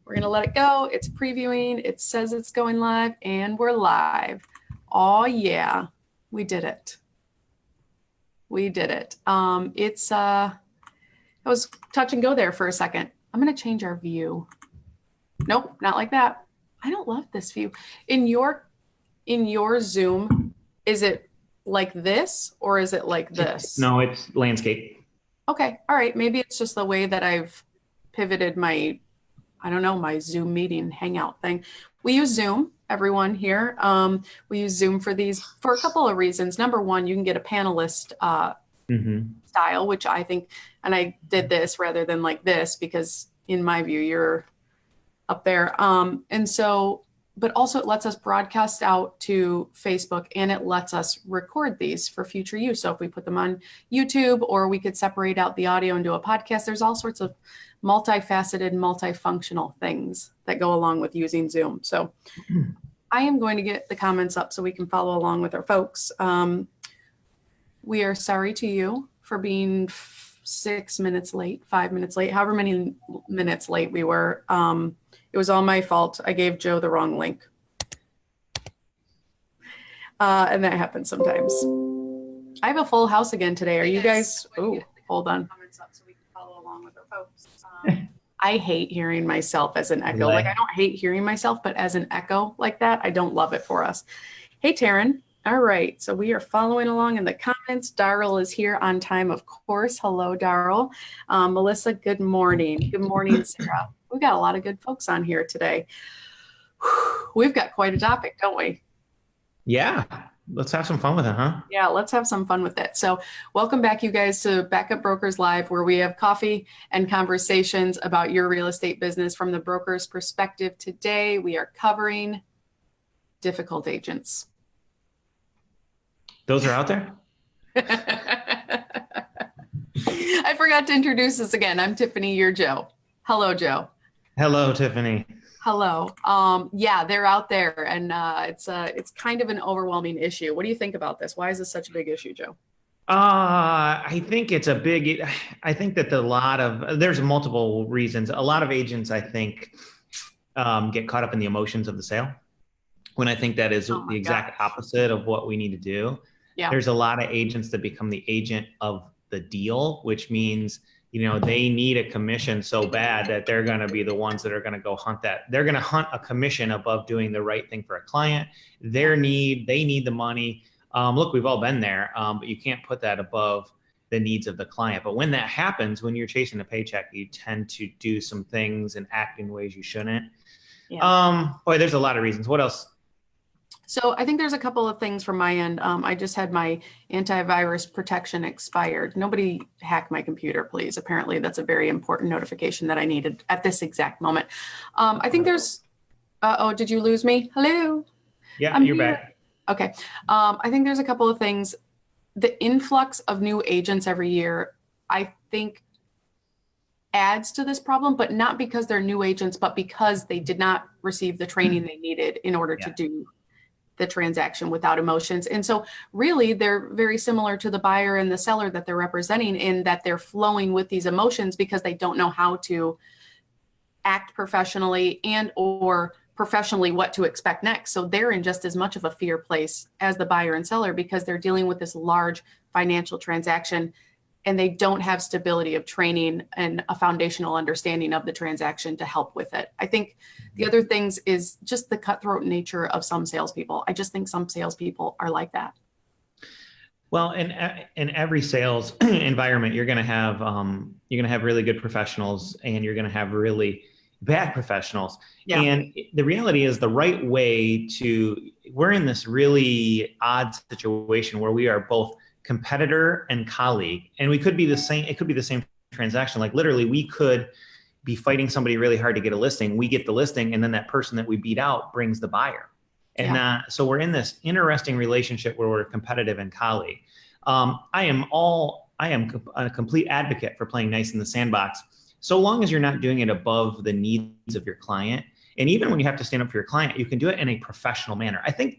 We're going to let it go. It's previewing. It says it's going live, and we're live. Oh, yeah. We did it. We did it. I was touch and go there for a second. I'm going to change our view. Nope, not like that. I don't love this view. In your Zoom, is it like this or is it like this? No, it's landscape. Okay. All right. Maybe it's just the way that I've pivoted my, I don't know, my Zoom meeting hangout thing. We use Zoom, everyone here. We use Zoom for these for a couple of reasons. Number one, you can get a panelist style, which I think, and I did this rather than like this because in my view, you're up there. And so, but also it lets us broadcast out to Facebook and it lets us record these for future use. So if we put them on YouTube or we could separate out the audio and do a podcast, there's all sorts of multifaceted, multifunctional things that go along with using Zoom. So I am going to get the comments up so we can follow along with our folks. We are sorry to you for being 6 minutes late, 5 minutes late, however many minutes late we were. It was all my fault. I gave Joe the wrong link. And that happens sometimes. I have a full house again today. Are you guys? Oh, hold on. So we can follow along with our folks. I hate hearing myself as an echo. Like I don't hate hearing myself, but as an echo like that, I don't love it for us. Hey, Taryn. All right. So we are following along in the comments. Darryl is here on time, of course. Hello, Darryl. Melissa, good morning. Good morning, Sarah. We've got a lot of good folks on here today. We've got quite a topic, don't we? Yeah. Let's have some fun with it, huh? Yeah, let's have some fun with it. So welcome back, you guys, to Backup Brokers Live, where we have coffee and conversations about your real estate business from the broker's perspective. Today, we are covering difficult agents. Those are out there? I forgot to introduce us again. I'm Tiffany, you're Joe. Hello, Joe. Hello, Tiffany. Hello. Yeah, they're out there, and it's kind of an overwhelming issue. What do you think about this? Why is this such a big issue, Joe? I think it's I think that there's multiple reasons. A lot of agents, I think, get caught up in the emotions of the sale, when I think that is the exact opposite of what we need to do. Yeah. There's a lot of agents that become the agent of the deal, which means, they need a commission so bad that they're going to be the ones that are going to go hunt that. They're going to hunt a commission above doing the right thing for a client. They need the money. Look, we've all been there, but you can't put that above the needs of the client. But when that happens, when you're chasing a paycheck, you tend to do some things and act in ways you shouldn't. Yeah. Boy, there's a lot of reasons. What else? So I think there's a couple of things from my end. I just had my antivirus protection expired. Nobody hack my computer, please. Apparently that's a very important notification that I needed at this exact moment. I think there's, did you lose me? Hello? Yeah, you're here. back. Okay. I think there's a couple of things. The influx of new agents every year, I think adds to this problem, but not because they're new agents, but because they did not receive the training they needed in order to do the transaction without emotions. And so really they're very similar to the buyer and the seller that they're representing, in that they're flowing with these emotions because they don't know how to act professionally and or professionally what to expect next. So they're in just as much of a fear place as the buyer and seller because they're dealing with this large financial transaction and they don't have stability of training and a foundational understanding of the transaction to help with it. I think the other things is just the cutthroat nature of some salespeople. I just think some salespeople are like that. Well, in every sales environment, you're going to have really good professionals and you're going to have really bad professionals. Yeah. And the reality is we're in this really odd situation where we are both competitor and colleague, and it could be the same transaction. Like literally we could be fighting somebody really hard to get a listing. We get the listing and then that person that we beat out brings the buyer. And so we're in this interesting relationship where we're competitive and colleague. I am a complete advocate for playing nice in the sandbox, so long as you're not doing it above the needs of your client. And even when you have to stand up for your client, you can do it in a professional manner. I think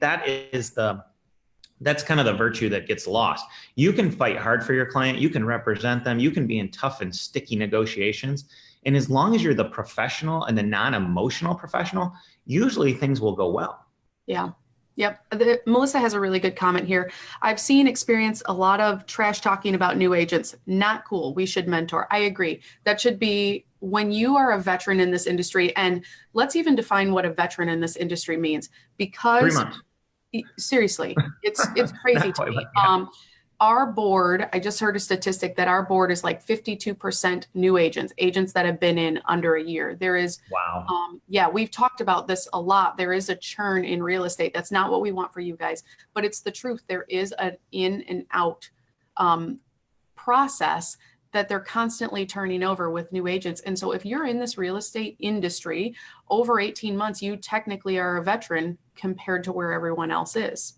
that's kind of the virtue that gets lost. You can fight hard for your client. You can represent them. You can be in tough and sticky negotiations. And as long as you're the professional and the non-emotional professional, usually things will go well. Yeah. Yep. Melissa has a really good comment here. I've seen experience a lot of trash talking about new agents. Not cool. We should mentor. I agree. That should be when you are a veteran in this industry. And let's even define what a veteran in this industry means, Three because months. seriously, it's crazy Not to quite, me. but yeah. Our board, I just heard a statistic that our board is like 52% new agents, agents that have been in under a year. There is, Wow. yeah, we've talked about this a lot. There is a churn in real estate. That's not what we want for you guys, but it's the truth. There is an in and out process that they're constantly turning over with new agents. And so if you're in this real estate industry over 18 months, you technically are a veteran compared to where everyone else is.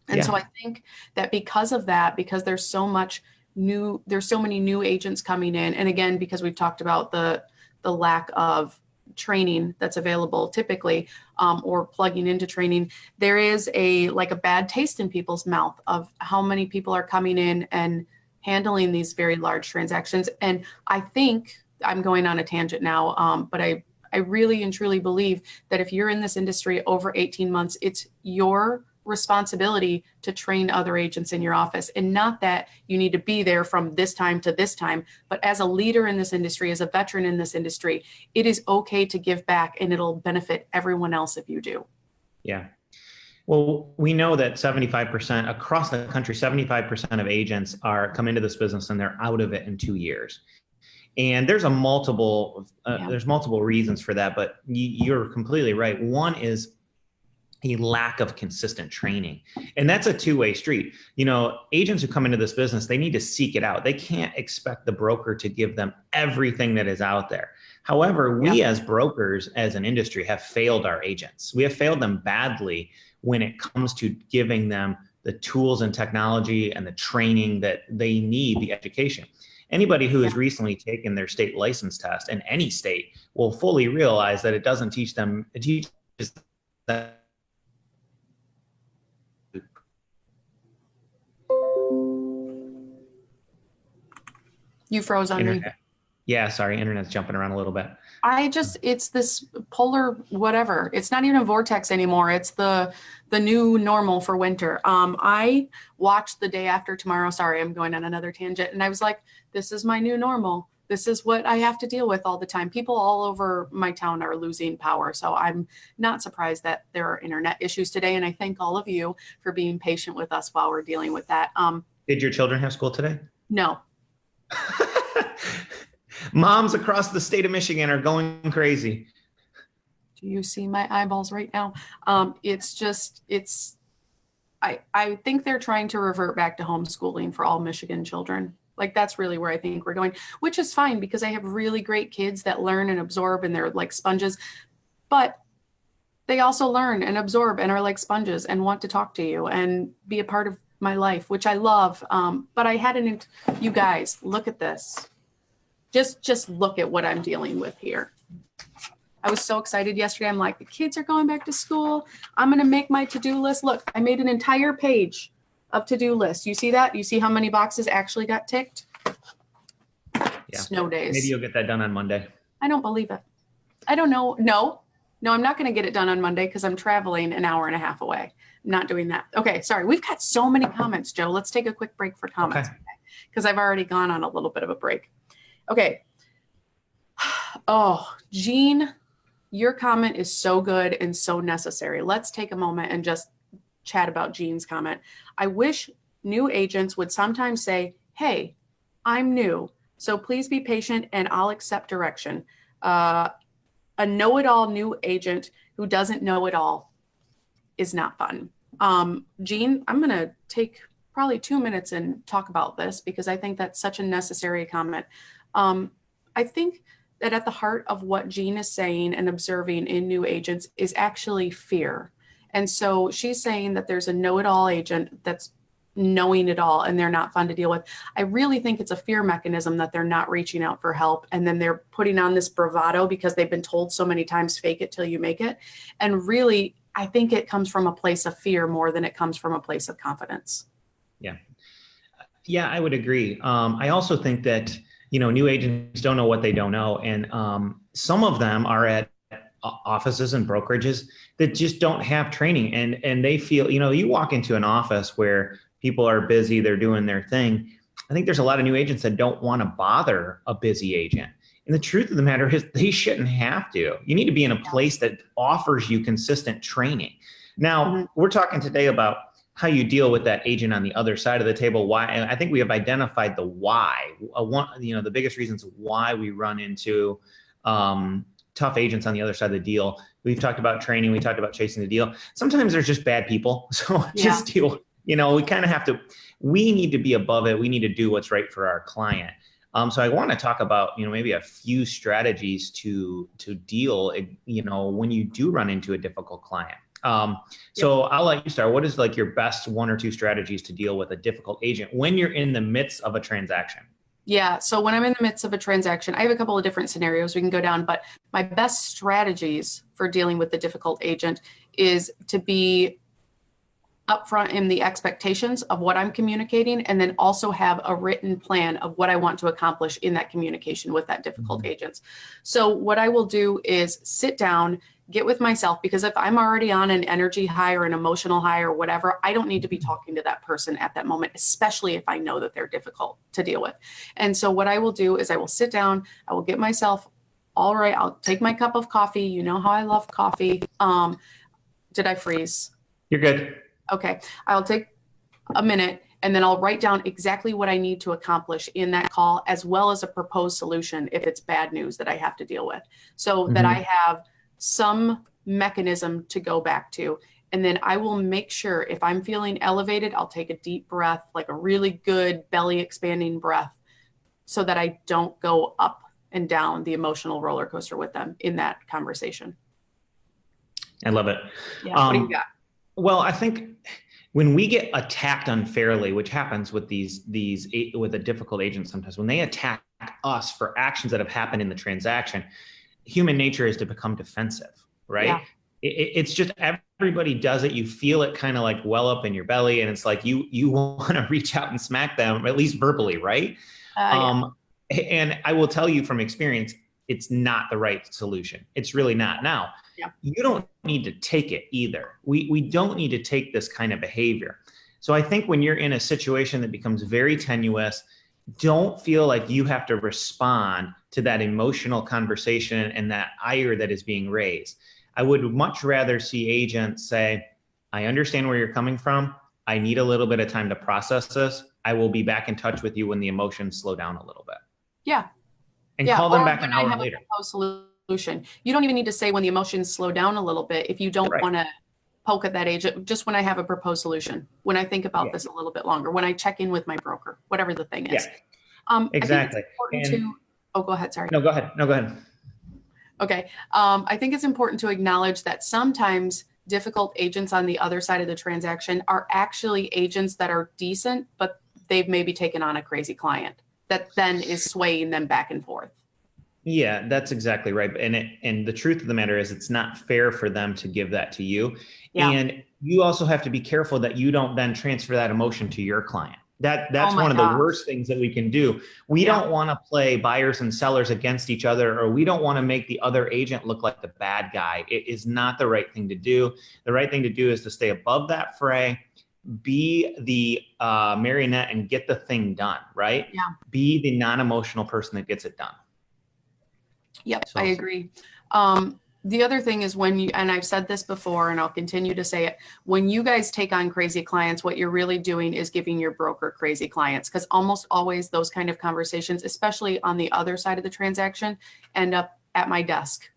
And so Yeah. I think that because of that, because there's so many new agents coming in, and again, because we've talked about the lack of training that's available typically, or plugging into training, there is a bad taste in people's mouth of how many people are coming in and handling these very large transactions. And I think I'm going on a tangent now, but I really and truly believe that if you're in this industry over 18 months, it's your responsibility to train other agents in your office, and not that you need to be there from this time to this time, but as a leader in this industry, as a veteran in this industry, it is okay to give back, and it'll benefit everyone else if you do. Yeah. Well, we know that 75% across the country, 75% of agents come into this business and they're out of it in 2 years. And there's there's multiple reasons for that, but you're completely right. One is a lack of consistent training. And that's a two-way street. Agents who come into this business, they need to seek it out. They can't expect the broker to give them everything that is out there. However, we as brokers, as an industry, have failed our agents. We have failed them badly when it comes to giving them the tools and technology and the training that they need, the education. Anybody who has recently taken their state license test in any state will fully realize that it doesn't teach them, it teaches them. You froze on me. Yeah, sorry, internet's jumping around a little bit. It's this polar whatever. It's not even a vortex anymore. It's the new normal for winter. I watched The Day After Tomorrow. Sorry, I'm going on another tangent. And I was like, this is my new normal. This is what I have to deal with all the time. People all over my town are losing power. So I'm not surprised that there are internet issues today. And I thank all of you for being patient with us while we're dealing with that. Did your children have school today? No. Moms across the state of Michigan are going crazy. Do you see my eyeballs right now? I think they're trying to revert back to homeschooling for all Michigan children. Like, that's really where I think we're going, which is fine because I have really great kids that learn and absorb and they're like sponges, but they also learn and absorb and are like sponges and want to talk to you and be a part of my life, which I love. But I hadn't, you guys, look at this. Just look at what I'm dealing with here. I was so excited yesterday. I'm like, the kids are going back to school. I'm going to make my to-do list. Look, I made an entire page of to-do lists. You see that? You see how many boxes actually got ticked? Yeah. Snow days. Maybe you'll get that done on Monday. I don't believe it. I don't know. No, I'm not going to get it done on Monday because I'm traveling an hour and a half away. I'm not doing that. Okay, sorry. We've got so many comments, Joe. Let's take a quick break for comments because I've already gone on a little bit of a break. Okay. Oh, Jean, your comment is so good and so necessary. Let's take a moment and just chat about Jean's comment. I wish new agents would sometimes say, hey, I'm new, so please be patient and I'll accept direction. A know-it-all new agent who doesn't know it all is not fun. Jean, I'm going to take probably 2 minutes and talk about this because I think that's such a necessary comment. I think that at the heart of what Jean is saying and observing in new agents is actually fear. And so she's saying that there's a know-it-all agent that's knowing it all and they're not fun to deal with. I really think it's a fear mechanism that they're not reaching out for help. And then they're putting on this bravado because they've been told so many times, fake it till you make it. And really, I think it comes from a place of fear more than it comes from a place of confidence. Yeah. Yeah, I would agree. I also think that new agents don't know what they don't know. And some of them are at offices and brokerages that just don't have training, and they feel, you walk into an office where people are busy, they're doing their thing. I think there's a lot of new agents that don't want to bother a busy agent. And the truth of the matter is they shouldn't have to. You need to be in a place that offers you consistent training. Now, we're talking today about how you deal with that agent on the other side of the table. Why? And I think we have identified the why. The biggest reasons why we run into tough agents on the other side of the deal. We've talked about training. We talked about chasing the deal. Sometimes there's just bad people. So just deal. We kind of have to. We need to be above it. We need to do what's right for our client. So I want to talk about, maybe a few strategies to deal, when you do run into a difficult client. So I'll let you start. What is like your best one or two strategies to deal with a difficult agent when you're in the midst of a transaction? Yeah. So when I'm in the midst of a transaction, I have a couple of different scenarios we can go down, but my best strategies for dealing with the difficult agent is to be upfront in the expectations of what I'm communicating, and then also have a written plan of what I want to accomplish in that communication with that difficult agent. So what I will do is sit down, get with myself, because if I'm already on an energy high or an emotional high or whatever, I don't need to be talking to that person at that moment, especially if I know that they're difficult to deal with. And so what I will do is I will sit down, I will get myself all right. I'll take my cup of coffee. You know how I love coffee. Did I freeze? You're good. Okay. I'll take a minute and then I'll write down exactly what I need to accomplish in that call, as well as a proposed solution if it's bad news that I have to deal with, so that I have some mechanism to go back to. And then I will make sure, if I'm feeling elevated, I'll take a deep breath, like a really good belly expanding breath, so that I don't go up and down the emotional roller coaster with them in that conversation. I love it. Yeah. What do you got? Well, I think when we get attacked unfairly, which happens with with a difficult agent sometimes, when they attack us for actions that have happened in the transaction, human nature is to become defensive, right? Yeah. It's just everybody does it. You feel it kind of like well up in your belly, and it's like you want to reach out and smack them, at least verbally, right? And I will tell you from experience, it's not the right solution. It's really not. Now, you don't need to take it either. We don't need to take this kind of behavior. So I think when you're in a situation that becomes very tenuous, don't feel like you have to respond to that emotional conversation and that ire that is being raised. I would much rather see agents say, I understand where you're coming from. I need a little bit of time to process this. I will be back in touch with you when the emotions slow down a little bit. Yeah. And call them back an hour later. Solution. You don't even need to say when the emotions slow down a little bit if you don't want to poke at that agent. Just when I have a proposed solution, when I think about this a little bit longer, when I check in with my broker, whatever the thing is. Exactly. Go ahead. Sorry. No, go ahead. Okay. I think it's important to acknowledge that sometimes difficult agents on the other side of the transaction are actually agents that are decent, but they've maybe taken on a crazy client that then is swaying them back and forth. Yeah, that's exactly right. And the truth of the matter is, it's not fair for them to give that to you. Yeah. And you also have to be careful that you don't then transfer that emotion to your client. That's one of the worst things that we can do. We don't want to play buyers and sellers against each other, or we don't want to make the other agent look like the bad guy. It is not the right thing to do. The right thing to do is to stay above that fray, be the marionette and get the thing done, right? Yeah. Be the non-emotional person that gets it done. Yep, I agree. The other thing is when you, and I've said this before and I'll continue to say it, when you guys take on crazy clients, what you're really doing is giving your broker crazy clients, because almost always those kind of conversations, especially on the other side of the transaction, end up at my desk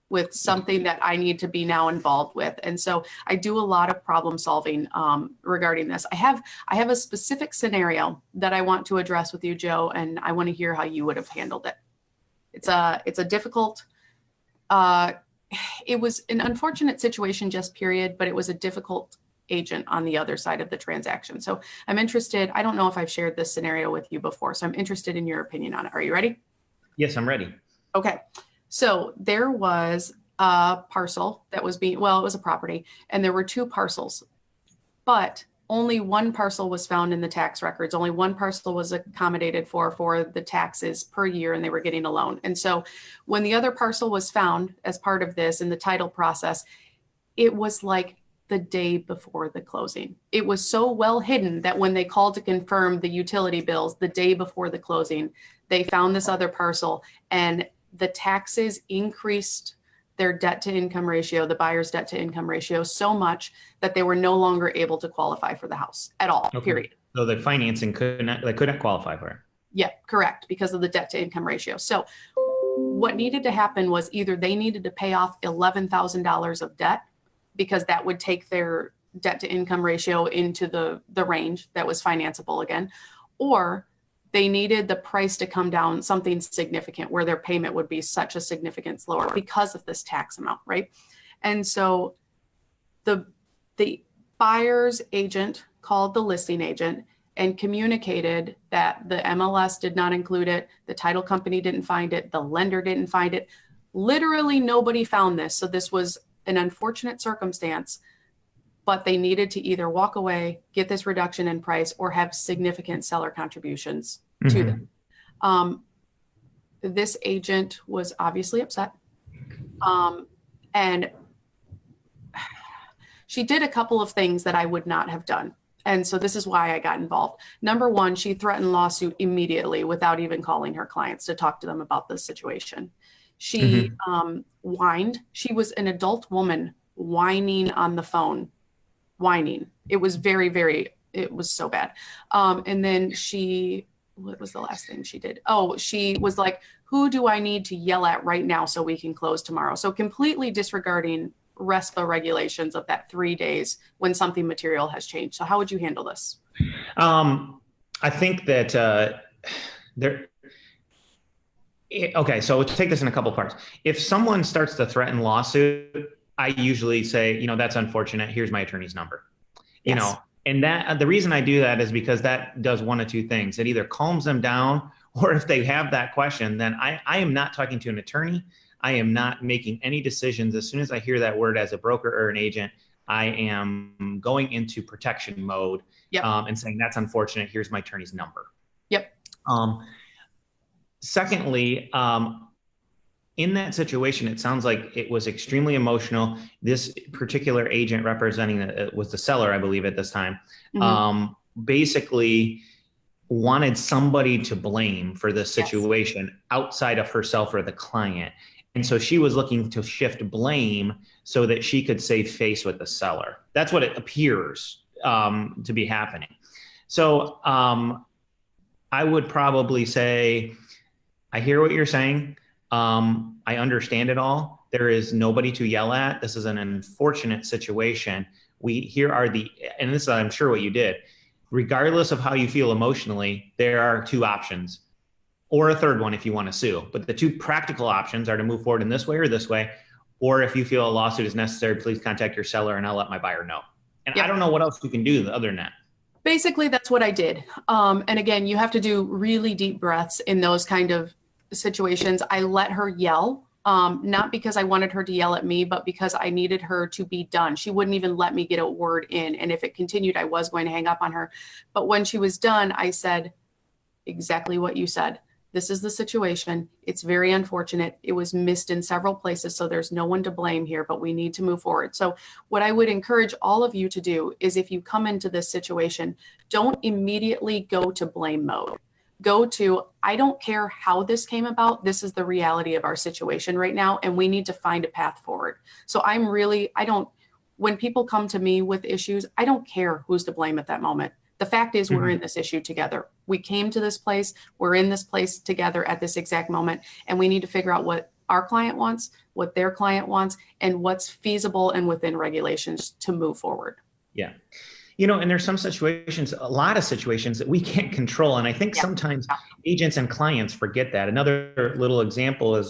with something that I need to be now involved with. And so I do a lot of problem solving regarding this. I have a specific scenario that I want to address with you, Joe, and I want to hear how you would have handled it. It's a difficult, it was an unfortunate situation, just period, but it was a difficult agent on the other side of the transaction. So I'm interested, I don't know if I've shared this scenario with you before, so I'm interested in your opinion on it. Are you ready? Yes, I'm ready. Okay. So there was a parcel that was it was a property, and there were two parcels, but only one parcel was found in the tax records. Only one parcel was accommodated for the taxes per year, and they were getting a loan. And so when the other parcel was found as part of this in the title process, it was like the day before the closing. It was so well hidden that when they called to confirm the utility bills the day before the closing, they found this other parcel, and the taxes increased their debt to income ratio, the buyer's debt to income ratio, so much that they were no longer able to qualify for the house at all, Okay. period. So the financing they couldn't qualify for it. Yeah, correct, because of the debt to income ratio. So what needed to happen was either they needed to pay off $11,000 of debt, because that would take their debt to income ratio into the range that was financeable again, or they needed the price to come down something significant where their payment would be such a significance lower because of this tax amount, right? And so the buyer's agent called the listing agent and communicated that the MLS did not include it, the title company didn't find it, the lender didn't find it. Literally nobody found this. So this was an unfortunate circumstance, but they needed to either walk away, get this reduction in price, or have significant seller contributions to them. This agent was obviously upset. And she did a couple of things that I would not have done. And so this is why I got involved. Number one, she threatened lawsuit immediately without even calling her clients to talk to them about this situation. She whined. She was an adult woman whining on the phone, whining. It was it was so bad. And then what was the last thing she did? Oh, she was like, who do I need to yell at right now so we can close tomorrow? So completely disregarding RESPA regulations of that 3 days when something material has changed. So how would you handle this? I think that okay, so let's take this in a couple parts. If someone starts to threaten lawsuit, I usually say, that's unfortunate. Here's my attorney's number. Yes. And that the reason I do that is because that does one of two things. It either calms them down, or if they have that question, then I am not talking to an attorney. I am not making any decisions. As soon as I hear that word as a broker or an agent, I am going into protection mode. Yep. And saying, that's unfortunate. Here's my attorney's number. Yep. Secondly, in that situation, it sounds like it was extremely emotional. This particular agent representing was the seller, I believe, at this time, basically wanted somebody to blame for this situation outside of herself or the client. And so she was looking to shift blame so that she could save face with the seller. That's what it appears to be happening. So I would probably say, I hear what you're saying. I understand it all. There is nobody to yell at. This is an unfortunate situation. Here are and this is, I'm sure, what you did. Regardless of how you feel emotionally, there are two options, or a third one if you want to sue. But the two practical options are to move forward in this way or this way. Or if you feel a lawsuit is necessary, please contact your seller and I'll let my buyer know. And I don't know what else you can do other than that. Basically, that's what I did. And again, you have to do really deep breaths in those kind of situations. I let her yell, not because I wanted her to yell at me, but because I needed her to be done. She wouldn't even let me get a word in. And if it continued, I was going to hang up on her. But when she was done, I said exactly what you said. This is the situation. It's very unfortunate. It was missed in several places, so there's no one to blame here, but we need to move forward. So what I would encourage all of you to do is, if you come into this situation, don't immediately go to blame mode. Go to, I don't care how this came about. This is the reality of our situation right now, and we need to find a path forward. So when people come to me with issues, I don't care who's to blame at that moment. The fact is, we're in this issue together. We came to this place. We're in this place together at this exact moment. And we need to figure out what our client wants, what their client wants, and what's feasible and within regulations to move forward. Yeah. And there's some situations, a lot of situations that we can't control. And I think sometimes agents and clients forget that. Another little example is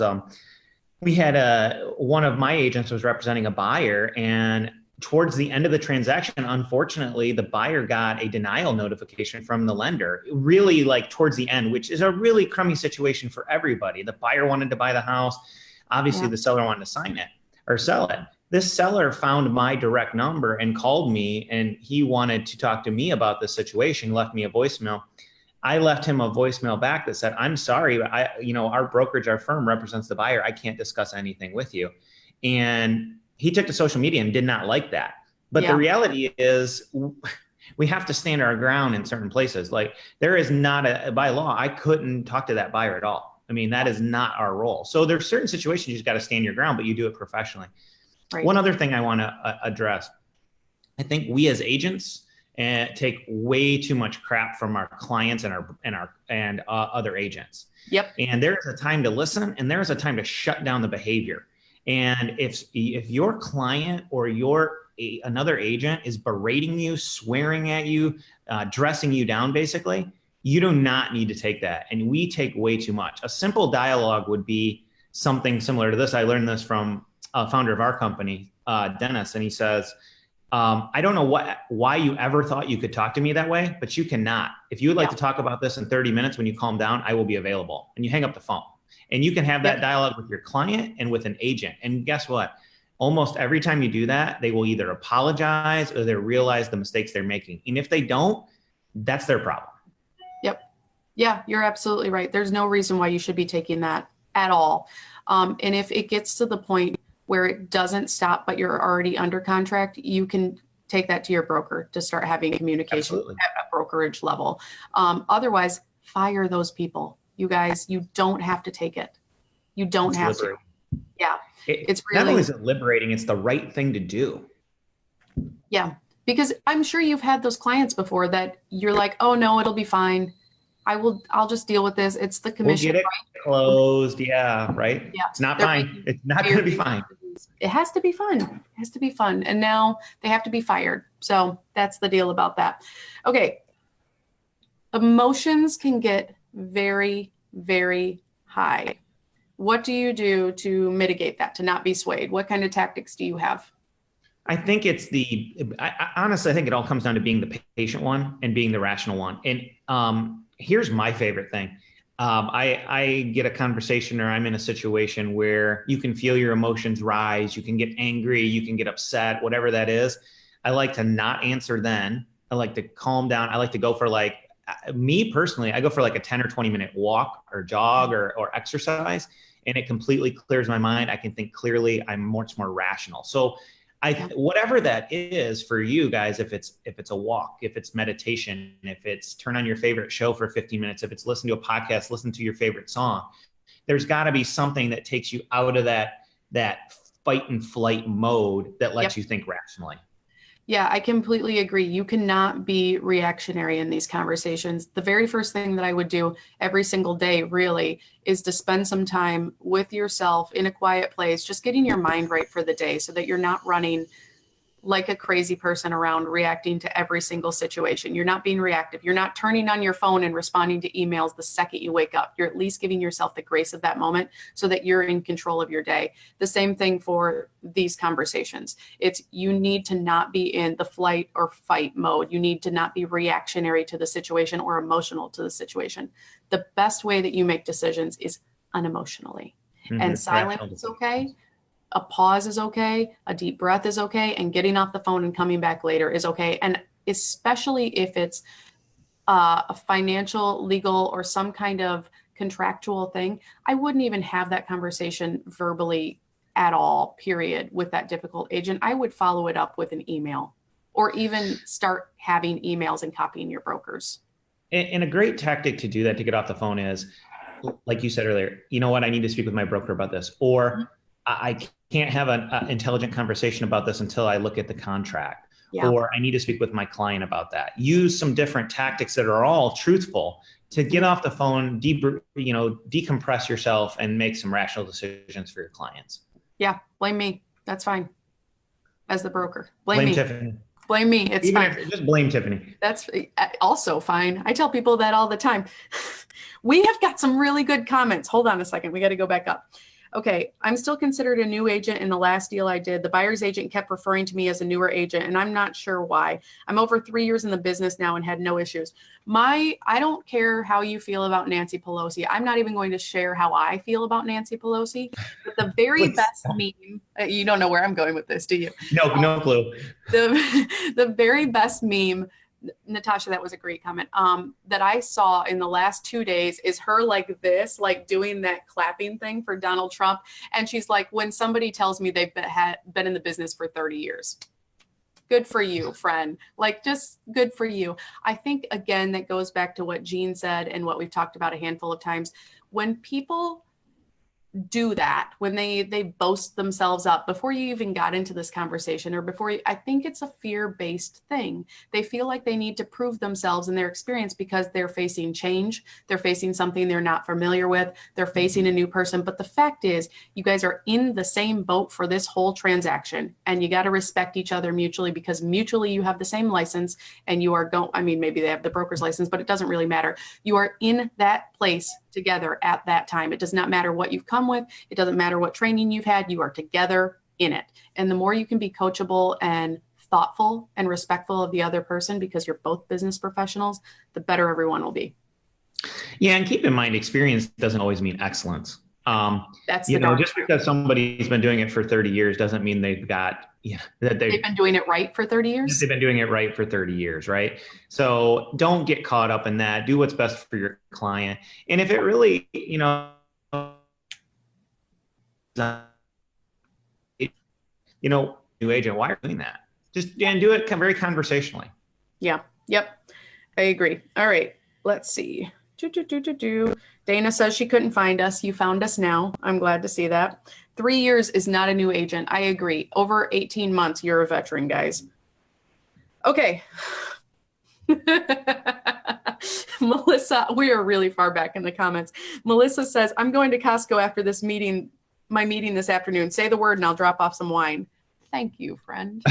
we had one of my agents was representing a buyer, and towards the end of the transaction, unfortunately, the buyer got a denial notification from the lender, really like towards the end, which is a really crummy situation for everybody. The buyer wanted to buy the house. Obviously, the seller wanted to sign it or sell it. This seller found my direct number and called me, and he wanted to talk to me about the situation, left me a voicemail. I left him a voicemail back that said, I'm sorry, our brokerage, our firm represents the buyer. I can't discuss anything with you. And he took to social media and did not like that. But the Yeah, reality is we have to stand our ground in certain places. Like there is not by law, I couldn't talk to that buyer at all. I mean, that is not our role. So there's certain situations you just got to stand your ground, but you do it professionally. right. One other thing I want to address, I think we as agents take way too much crap from our clients and other agents. Yep. And there is a time to listen, and there is a time to shut down the behavior. And if your client or another agent is berating you, swearing at you, dressing you down, basically, you do not need to take that. And we take way too much. A simple dialogue would be something similar to this. I learned this from a founder of our company, Dennis, and he says, I don't know why you ever thought you could talk to me that way, but you cannot. If you would like to talk about this in 30 minutes when you calm down, I will be available. And you hang up the phone. And you can have that dialogue with your client and with an agent. And guess what? Almost every time you do that, they will either apologize or they realize the mistakes they're making. And if they don't, that's their problem. Yep. Yeah, you're absolutely right. There's no reason why you should be taking that at all. And if it gets to the point where it doesn't stop, but you're already under contract, you can take that to your broker to start having communication at a brokerage level. Otherwise, fire those people. You guys, you don't have to take it. You don't have to. Yeah. It's really, not only is it liberating, it's the right thing to do. Yeah. Because I'm sure you've had those clients before that you're like, oh no, it'll be fine. I'll just deal with this. It's the commission. We'll get it closed. Yeah. Right. Yeah. It's not fine. It's not going to be fine. It has to be fun. It has to be fun. And now they have to be fired. So that's the deal about that. Okay. Emotions can get very, very high. What do you do to mitigate that, to not be swayed? What kind of tactics do you have? I think it's honestly, I think it all comes down to being the patient one and being the rational one. And here's my favorite thing. I get a conversation or I'm in a situation where you can feel your emotions rise. You can get angry, you can get upset, whatever that is. I like to not answer then. I like to calm down. I like to go for me personally, I go for like a 10 or 20 minute walk or jog or exercise, and it completely clears my mind. I can think clearly. I'm much more rational. So whatever that is for you guys, if it's a walk, if it's meditation, if it's turn on your favorite show for 15 minutes, if it's listen to a podcast, listen to your favorite song, there's got to be something that takes you out of that fight and flight mode that lets you think rationally. Yeah, I completely agree. You cannot be reactionary in these conversations. The very first thing that I would do every single day really is to spend some time with yourself in a quiet place, just getting your mind right for the day so that you're not running like a crazy person around reacting to every single situation. You're not being reactive. You're not turning on your phone and responding to emails the second you wake up. You're at least giving yourself the grace of that moment so that you're in control of your day. The same thing for these conversations. You need to not be in the flight or fight mode. You need to not be reactionary to the situation or emotional to the situation. The best way that you make decisions is unemotionally. And silence is okay. A pause is okay. A deep breath is okay. And getting off the phone and coming back later is okay. And especially if it's a financial, legal, or some kind of contractual thing, I wouldn't even have that conversation verbally at all, period, with that difficult agent. I would follow it up with an email or even start having emails and copying your brokers. And a great tactic to do that, to get off the phone, is, like you said earlier, you know what, I need to speak with my broker about this. Or I can't have an intelligent conversation about this until I look at the contract. Or I need to speak with my client about that. Use some different tactics that are all truthful to get off the phone, decompress yourself and make some rational decisions for your clients. Yeah. Blame me. That's fine. As the broker. Blame me. Tiffany. Blame me. It's fine. Just blame Tiffany. That's also fine. I tell people that all the time. We have got some really good comments. Hold on a second. We got to go back up. Okay, I'm still considered a new agent in the last deal I did. The buyer's agent kept referring to me as a newer agent, and I'm not sure why. I'm over 3 years in the business now and had no issues. I don't care how you feel about Nancy Pelosi. I'm not even going to share how I feel about Nancy Pelosi. But the very Please. best meme, you don't know where I'm going with this, do you? No, no clue. The very best meme, Natasha, that was a great comment, that I saw in the last 2 days is her like this, like doing that clapping thing for Donald Trump. And she's like, when somebody tells me they've been in the business for 30 years. Good for you, friend. Like, just good for you. I think, again, that goes back to what Jean said and what we've talked about a handful of times. When people do that, when they boast themselves up before you even got into this conversation, or before you, I think it's a fear-based thing. They feel like they need to prove themselves in their experience because they're facing change, they're facing something they're not familiar with, they're facing a new person. But the fact is, you guys are in the same boat for this whole transaction, and you got to respect each other mutually, because mutually you have the same license, and you are going, I mean, maybe they have the broker's license, but it doesn't really matter. You are in that place together at that time. It does not matter what you've come with. It doesn't matter what training you've had. You are together in it. And the more you can be coachable and thoughtful and respectful of the other person, because you're both business professionals, the better everyone will be. Yeah, and keep in mind, experience doesn't always mean excellence. That's Just because somebody's been doing it for 30 years doesn't mean they've got, that they've been doing it right for 30 years. They've been doing it right for 30 years, right? So don't get caught up in that. Do what's best for your client. And if it really, new agent, why are you doing that? Just do it very conversationally. Yeah. Yep. I agree. All right. Let's see. Dana says she couldn't find us. You found us now. I'm glad to see that. 3 years is not a new agent. I agree. Over 18 months, you're a veteran, guys. Okay. Melissa, we are really far back in the comments. Melissa says, I'm going to Costco after this meeting, my meeting this afternoon. Say the word and I'll drop off some wine. Thank you, friend.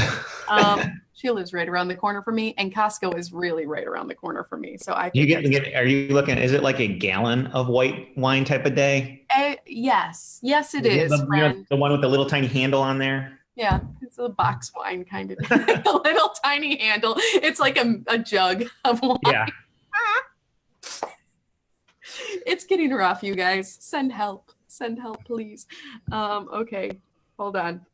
She lives right around the corner from me, and Costco is really right around the corner from me. So I think are you looking, is it like a gallon of white wine type of day? Yes, it is. The one with the little tiny handle on there? Yeah, it's a box wine kind of, a little tiny handle. It's like a jug of wine. Yeah. It's getting rough, you guys. Send help, please. Okay, hold on.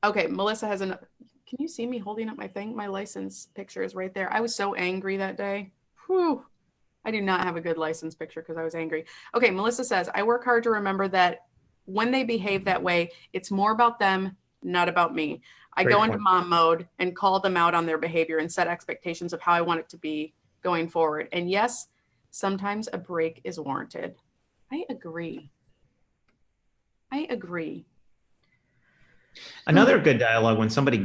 Okay, Melissa has can you see me holding up my thing? My license picture is right there. I was so angry that day. Whew. I do not have a good license picture because I was angry. Okay, Melissa says, I work hard to remember that when they behave that way, it's more about them, not about me. I go into mom mode and call them out on their behavior and set expectations of how I want it to be going forward. And yes, sometimes a break is warranted. I agree. Another good dialogue when somebody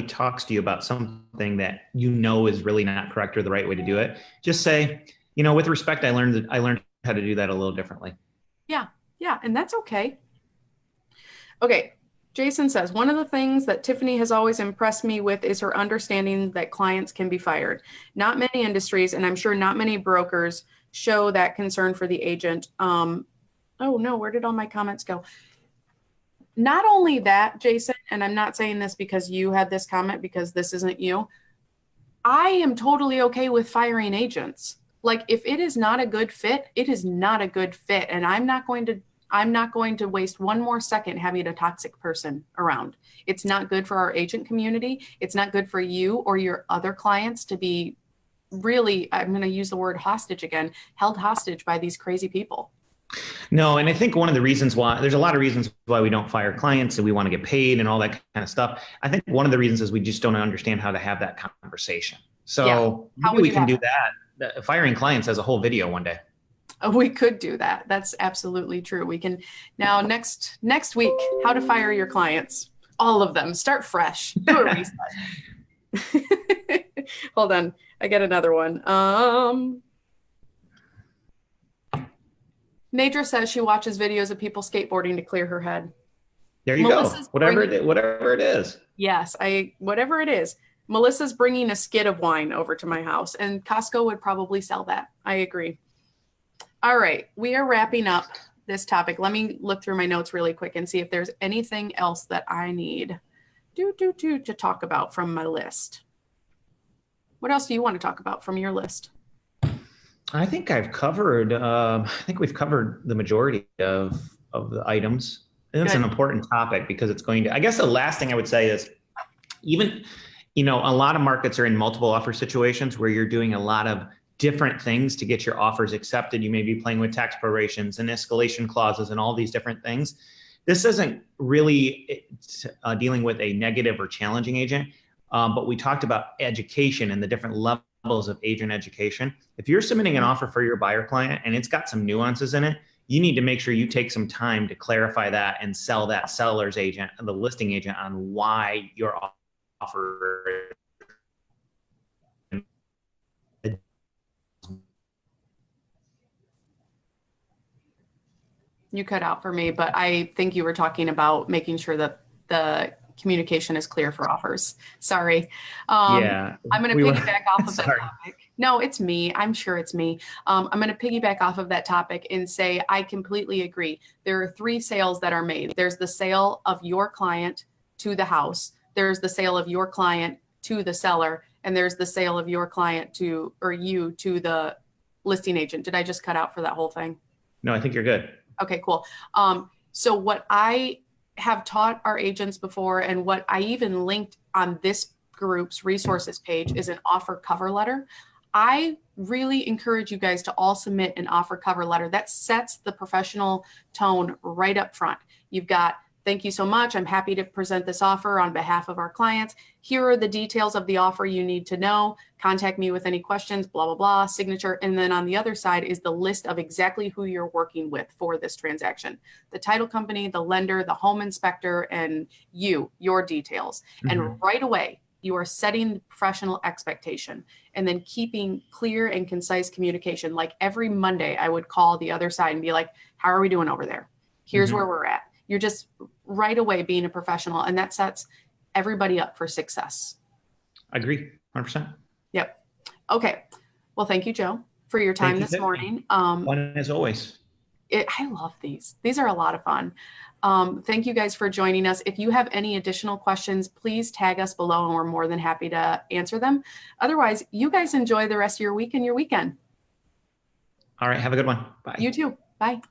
talks to you about something that is really not correct or the right way to do it. Just say, with respect, I learned how to do that a little differently. Yeah, and that's okay. Okay, Jason says, one of the things that Tiffany has always impressed me with is her understanding that clients can be fired. Not many industries, and I'm sure not many brokers, show that concern for the agent. Oh no, where did all my comments go? Not only that, Jason, and I'm not saying this because you had this comment, because this isn't you. I am totally okay with firing agents. Like, if it is not a good fit, it is not a good fit. And I'm not going to waste one more second having a toxic person around. It's not good for our agent community. It's not good for you or your other clients to be really, I'm going to use the word hostage again, held hostage by these crazy people. No, and I think one of the reasons why, there's a lot of reasons why we don't fire clients and we want to get paid and all that kind of stuff. I think one of the reasons is we just don't understand how to have that conversation. So maybe we can do that. Firing clients as a whole video one day. We could do that. That's absolutely true. We can now next week, how to fire your clients. All of them. Start fresh. Do a reset. Hold on. I get another one. Nadra says she watches videos of people skateboarding to clear her head. There you go. Whatever it is. Yes, whatever it is. Melissa's bringing a skid of wine over to my house, and Costco would probably sell that. I agree. All right, we are wrapping up this topic. Let me look through my notes really quick and see if there's anything else that I need to talk about from my list. What else do you want to talk about from your list? I think I've covered. I think we've covered the majority of the items. And it's an Good. important topic because it's going to. I guess the last thing I would say is, even, a lot of markets are in multiple offer situations where you're doing a lot of different things to get your offers accepted. You may be playing with tax prorations and escalation clauses and all these different things. This isn't really dealing with a negative or challenging agent, but we talked about education and the different levels of agent education. If you're submitting an offer for your buyer client and it's got some nuances in it, you need to make sure you take some time to clarify that and sell that seller's agent, the listing agent, on why your offer. You cut out for me, but I think you were talking about making sure that the communication is clear for offers. Sorry. Yeah, I'm going to we were. piggyback off of that Sorry. topic. No, it's me. I'm sure it's me. I'm going to piggyback off of that topic and say I completely agree. There are three sales that are made. There's the sale of your client to the house. There's the sale of your client to the seller. And there's the sale of your client to, or you to the listing agent. Did I just cut out for that whole thing? No, I think you're good. Okay, cool. So what I have taught our agents before, and what I even linked on this group's resources page, is an offer cover letter. I really encourage you guys to all submit an offer cover letter that sets the professional tone right up front. You've got, thank you so much. I'm happy to present this offer on behalf of our clients. Here are the details of the offer you need to know. Contact me with any questions, blah, blah, blah, signature. And then on the other side is the list of exactly who you're working with for this transaction. The title company, the lender, the home inspector, and your details. Mm-hmm. And right away, you are setting the professional expectation and then keeping clear and concise communication. Like every Monday, I would call the other side and be like, how are we doing over there? Here's mm-hmm. where we're at. You're just right away being a professional, and that sets everybody up for success. I agree, 100%. Yep. Okay. Well, thank you, Joe, for your time this morning. Fun as always. I love these. These are a lot of fun. Thank you guys for joining us. If you have any additional questions, please tag us below and we're more than happy to answer them. Otherwise, you guys enjoy the rest of your week and your weekend. All right. Have a good one. Bye. You too. Bye.